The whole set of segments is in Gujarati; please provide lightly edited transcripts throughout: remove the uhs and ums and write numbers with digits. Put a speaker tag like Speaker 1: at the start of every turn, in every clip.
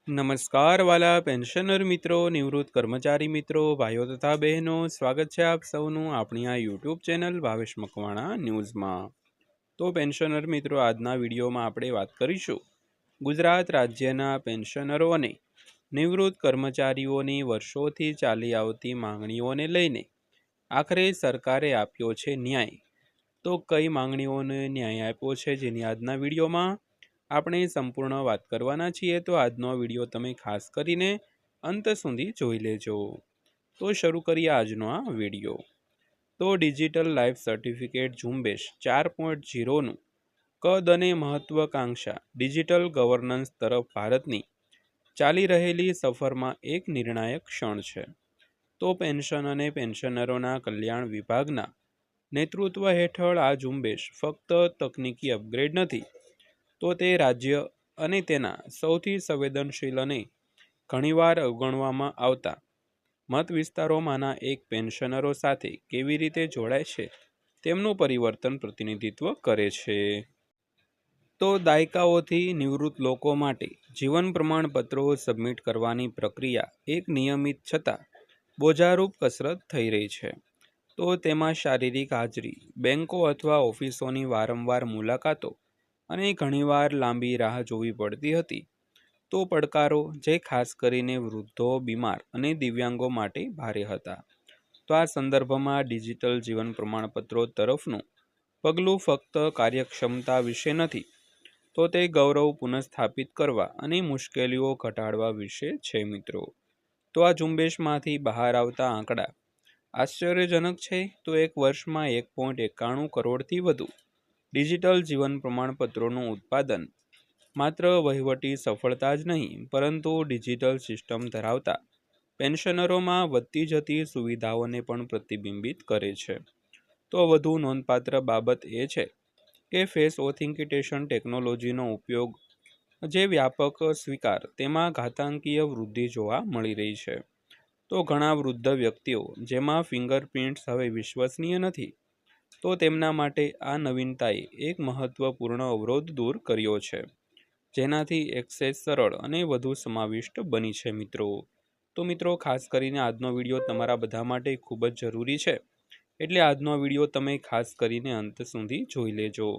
Speaker 1: નમસ્કાર વાલા પેન્શનર મિત્રો, નિવૃત્ત કર્મચારી મિત્રો, ભાઈઓ તથા બહેનો, સ્વાગત છે આપ સૌનું આપણી આ યુટ્યુબ ચેનલ ભાવેશ મકવાણા ન્યૂઝમાં। તો પેન્શનર મિત્રો, આજના વિડીયોમાં આપણે વાત કરીશું ગુજરાત રાજ્યના પેન્શનરો અને નિવૃત્ત કર્મચારીઓની વર્ષોથી ચાલી આવતી માંગણીઓને લઈને આખરે સરકારે આપ્યો છે ન્યાય। તો કઈ માંગણીઓને ન્યાય આપ્યો છે જેની આજના વિડીયોમાં આપણે સંપૂર્ણ વાત કરવાના છીએ। તો આજનો વિડીયો તમે ખાસ કરીને અંત સુધી જોઈ લેજો। તો શરૂ કરીએ આજનો આ વિડીયો। તો ડિજિટલ લાઈફ સર્ટિફિકેટ ઝુંબેશ 4.0નું કદ અને મહત્વાકાંક્ષા ડિજિટલ ગવર્નન્સ તરફ ભારતની ચાલી રહેલી સફરમાં એક નિર્ણાયક ક્ષણ છે। તો પેન્શન અને પેન્શનરોના કલ્યાણ વિભાગના નેતૃત્વ હેઠળ આ ઝુંબેશ ફક્ત તકનીકી અપગ્રેડ નથી, તો તે રાજ્ય અને તેના સૌથી સંવેદનશીલ અને ઘણીવાર અવગણવામાં આવતા મત વિસ્તારોમાંના એક પેન્શનરો સાથે કેવી રીતે જોડાય છે તેમનું પરિવર્તન પ્રતિનિધિત્વ કરે છે। તો દાયકાઓથી નિવૃત્ત લોકો માટે જીવન પ્રમાણપત્રો સબમિટ કરવાની પ્રક્રિયા એક નિયમિત છતાં બોજારૂપ કસરત થઈ રહી છે। તો તેમાં શારીરિક હાજરી, બેંકો અથવા ઓફિસોની વારંવાર મુલાકાતો અને ઘણીવાર લાંબી રાહ જોવી પડતી હતી। તો પડકારો જે ખાસ કરીને વૃદ્ધો, બીમાર અને દિવ્યાંગો માટે ભારે હતા। તો આ સંદર્ભમાં ડિજિટલ જીવન પ્રમાણપત્રો તરફનું પગલું ફક્ત કાર્યક્ષમતા વિશે નથી, તો તે ગૌરવ પુનઃસ્થાપિત કરવા અને મુશ્કેલીઓ ઘટાડવા વિશે છે મિત્રો। તો આ ઝુંબેશમાંથી બહાર આવતા આંકડા આશ્ચર્યજનક છે। તો એક વર્ષમાં 1.91 કરોડથી વધુ ડિજિટલ જીવન પ્રમાણપત્રોનું ઉત્પાદન માત્ર વહીવટી સફળતા જ નહીં, પરંતુ ડિજિટલ સિસ્ટમ ધરાવતા પેન્શનરોમાં વધતી જતી સુવિધાઓને પણ પ્રતિબિંબિત કરે છે। તો વધુ નોંધપાત્ર બાબત એ છે કે ફેસ ઓથેન્ટિકેશન ટેકનોલોજીનો ઉપયોગ જે વ્યાપક સ્વીકાર તેમાં ઘાતાંકીય વૃદ્ધિ જોવા મળી રહી છે। તો ઘણા વૃદ્ધ વ્યક્તિઓ જેમાં ફિંગરપ્રિન્ટ્સ હવે વિશ્વસનીય નથી, તો તેમના માટે આ નવીનતાએ એક મહત્વપૂર્ણ અવરોધ દૂર કર્યો છે, જેનાથી એક્સેસ સરળ અને વધુ સમાવિષ્ટ બની છે મિત્રો। તો મિત્રો, ખાસ કરીને આજનો વિડીયો તમારા બધા માટે ખૂબ જ જરૂરી છે, એટલે આજનો વિડીયો તમે ખાસ કરીને અંત સુધી જોઈ લેજો।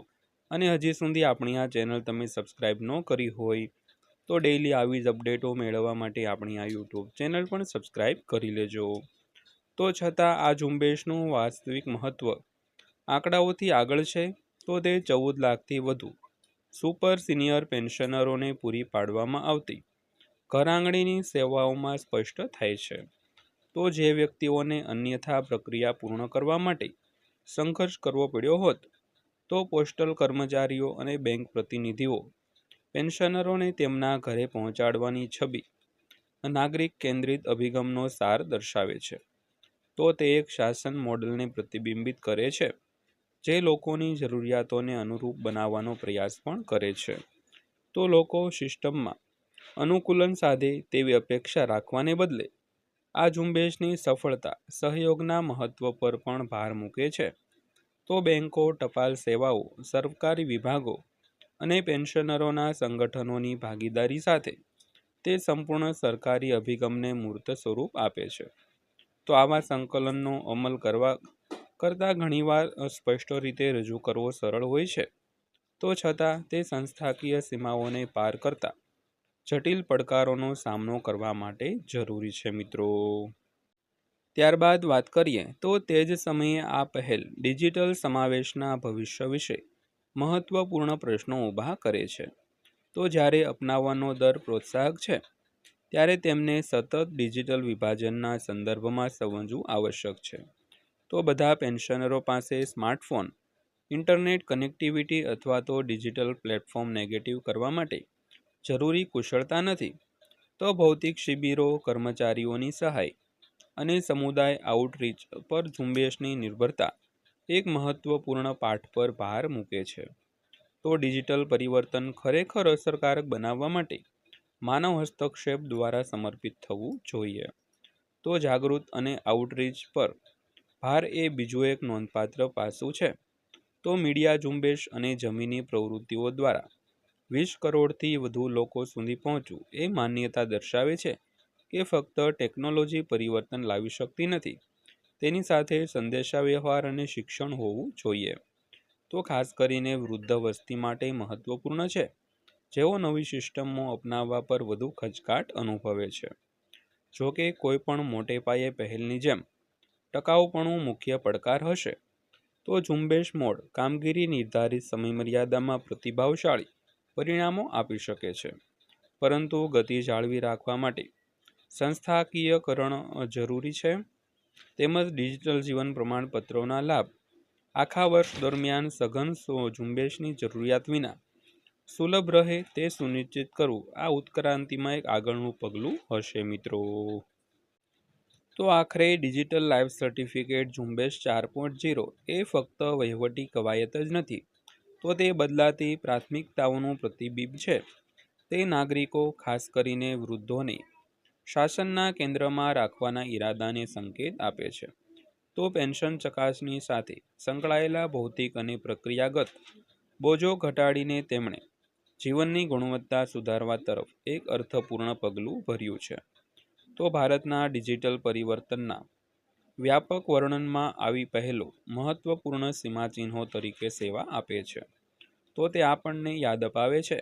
Speaker 1: અને હજી સુધી આપણી આ ચેનલ તમે સબસ્ક્રાઈબ ન કરી હોય તો ડેઈલી આવી જ અપડેટો મેળવવા માટે આપણી આ યુટ્યુબ ચેનલ પણ સબસ્ક્રાઈબ કરી લેજો। તો છતાં આ ઝુંબેશનું વાસ્તવિક મહત્વ આંકડાઓથી આગળ છે। તો તે 14 લાખથી વધુ સુપર સિનિયર પેન્શનરોને પૂરી પાડવામાં આવતી ઘરઆંગણીની સેવાઓમાં સ્પષ્ટ થાય છે। તો જે વ્યક્તિઓને અન્યથા પ્રક્રિયા પૂર્ણ કરવા માટે સંઘર્ષ કરવો પડ્યો હોત, તો પોસ્ટલ કર્મચારીઓ અને બેંક પ્રતિનિધિઓ પેન્શનરોને તેમના ઘરે પહોંચાડવાની છબી નાગરિક કેન્દ્રિત અભિગમનો સાર દર્શાવે છે। તો તે એક શાસન મોડલને પ્રતિબિંબિત કરે છે જે લોકોની જરૂરિયાતોને અનુરૂપ બનાવવાનો પ્રયાસ પણ કરે છે। તો લોકો સિસ્ટમમાં અનુકૂલન સાધે તેવી અપેક્ષા રાખવાને બદલે આ ઝુંબેશની સફળતા સહયોગના મહત્વ પર પણ ભાર મૂકે છે। તો બેંકો, ટપાલ સેવાઓ, સરકારી વિભાગો અને પેન્શનરોના સંગઠનોની ભાગીદારી સાથે તે સંપૂર્ણ સરકારી અભિગમને મૂર્ત સ્વરૂપ આપે છે। તો આવા સંકલનનો અમલ કરતાં ઘણીવાર સ્પષ્ટ રીતે રજૂ કરવો સરળ હોય છે, તો છતાં તે સંસ્થાકીય સીમાઓને પાર કરતા જટિલ પડકારોનો સામનો કરવા માટે જરૂરી છે મિત્રો। ત્યારબાદ વાત કરીએ તો તે જ સમયે આ પહેલ ડિજિટલ સમાવેશના ભવિષ્ય વિશે મહત્વપૂર્ણ પ્રશ્નો ઊભા કરે છે। તો જ્યારે અપનાવવાનો દર પ્રોત્સાહક છે, ત્યારે તેમને સતત ડિજિટલ વિભાજનના સંદર્ભમાં સમજવું આવશ્યક છે। તો બધા પેન્શનરો પાસે સ્માર્ટફોન, ઇન્ટરનેટ કનેક્ટિવિટી અથવા તો ડિજિટલ પ્લેટફોર્મ નેગેટિવ કરવા માટે જરૂરી કુશળતા નથી। તો ભૌતિક શિબિરો, કર્મચારીઓની સહાય અને સમુદાય આઉટરીચ પર ઝુંબેશની નિર્ભરતા એક મહત્વપૂર્ણ પાઠ પર ભાર મૂકે છે। તો ડિજિટલ પરિવર્તન ખરેખર અસરકારક બનાવવા માટે માનવ હસ્તક્ષેપ દ્વારા સમર્પિત થવું જોઈએ। તો જાગૃત અને આઉટરીચ પર ભાર એ બીજું એક નોંધપાત્ર પાસું છે। તો મીડિયા ઝુંબેશ અને જમીની પ્રવૃત્તિઓ દ્વારા 20 કરોડથી વધુ લોકો સુધી પહોંચવું એ માન્યતા દર્શાવે છે કે ફક્ત ટેકનોલોજી પરિવર્તન લાવી શકતી નથી, તેની સાથે સંદેશાવ્યવહાર અને શિક્ષણ હોવું જોઈએ. તો ખાસ કરીને વૃદ્ધ વસ્તી માટે મહત્વપૂર્ણ છે, જેઓ નવી સિસ્ટમો અપનાવવા પર વધુ ખચકાટ અનુભવે છે. જોકે કોઈ પણ મોટે પાયે પહેલની જેમ ટકાઉપણું મુખ્ય પડકાર હશે. તો ઝુંબેશ મોડ કામગીરી નિર્ધારિત સમયમર્યાદામાં પ્રતિભાવશાળી પરિણામો આપી શકે છે, પરંતુ ગતિ જાળવી રાખવા માટે સંસ્થાકીયકરણ જરૂરી છે, તેમજ ડિજિટલ જીવન પ્રમાણપત્રોના લાભ આખા વર્ષ દરમિયાન સઘન ઝુંબેશની જરૂરિયાત વિના સુલભ રહે તે સુનિશ્ચિત કરવું આ ઉત્ક્રાંતિમાં એક આગળનું પગલું હશે મિત્રો. તો આખરે ડિજિટલ લાઈફ સર્ટિફિકેટ ઝુંબેશ 4.0 એ ફક્ત વહીવટી કવાયત જ નથી, તો તે બદલાતી પ્રાથમિકતાઓનું પ્રતિબિંબ છે. તે નાગરિકો, ખાસ કરીને વૃદ્ધોને શાસનના કેન્દ્રમાં રાખવાના ઈરાદાને સંકેત આપે છે. તો પેન્શન ચકાસણી સાથે સંકળાયેલા ભૌતિક અને પ્રક્રિયાગત બોજો ઘટાડીને તેમણે જીવનની ગુણવત્તા સુધારવા તરફ એક અર્થપૂર્ણ પગલું ભર્યું છે. તો ભારતના ડિજિટલ પરિવર્તનના વ્યાપક વર્ણનમાં આવી પહેલો મહત્વપૂર્ણ સીમાચિહ્નો તરીકે સેવા આપે છે. તો તે આપણને યાદ અપાવે છે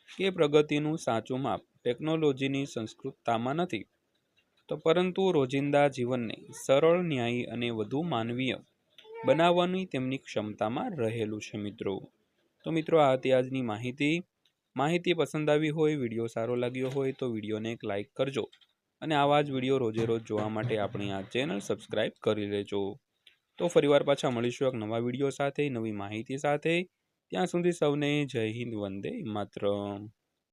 Speaker 1: કે પ્રગતિનું સાચું માપ ટેકનોલોજીની સંસ્કૃતતામાં નથી, તો પરંતુ રોજિંદા જીવનને સરળ, ન્યાયી અને વધુ માનવીય બનાવવાની તેમની ક્ષમતામાં રહેલું છે મિત્રો. તો મિત્રો, આ હતી આજની માહિતી પસંદ આવી હોય, વિડીયો સારો લાગ્યો હોય તો વિડીયોને એક લાઇક કરજો અને આવા જ વિડીયો રોજે રોજ જોવા માટે આપણી આ ચેનલ સબસ્ક્રાઈબ કરી લેજો. તો ફરીવાર પાછા મળીશું એક નવા વિડીયો સાથે, નવી માહિતી સાથે. ત્યાં સુધી સૌને જય હિન્દ, વંદે માતરમ.